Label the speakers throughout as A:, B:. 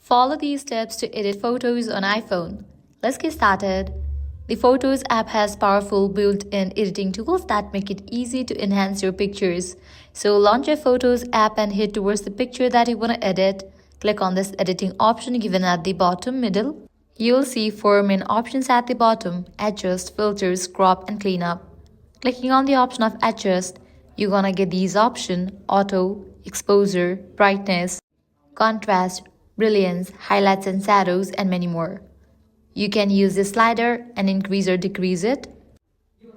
A: Follow these steps to edit photos on iPhone. Let's get started. The Photos app has powerful built-in editing tools that make it easy to enhance your pictures. So launch your Photos app and head towards the picture that you want to edit. Click on this editing option given at the bottom middle. You'll see 4 main options at the bottom: adjust, filters, crop, and cleanup. Clicking on the option of adjust, you're gonna get these options: auto, exposure, brightness, contrast, brilliance, highlights and shadows, and many more. You can use the slider and increase or decrease it.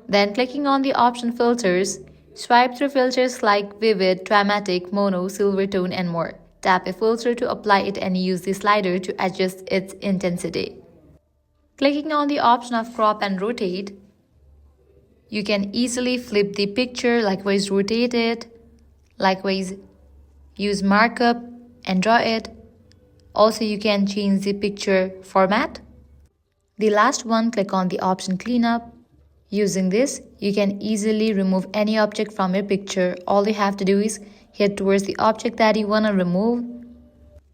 A: Then clicking on the option filters, swipe through filters like vivid, dramatic, mono, silver tone, and more. Tap a filter to apply it and use the slider to adjust its intensity. Clicking on the option of crop and rotate, you can easily flip the picture, likewise rotate it, likewise use markup and draw it. Also, you can change the picture format. The last one, click on the option cleanup. Using this, you can easily remove any object from your picture. All you have to do is head towards the object that you want to remove.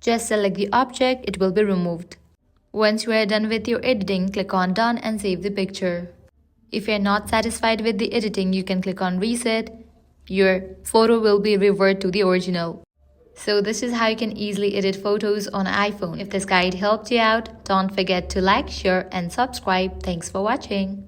A: Just select the object, it will be removed. Once you are done with your editing, click on done and save the picture. If you are not satisfied with the editing, you can click on reset. Your photo will be reverted to the original. So this is how you can easily edit photos on iPhone. If this guide helped you out, don't forget to like, share and subscribe. Thanks for watching.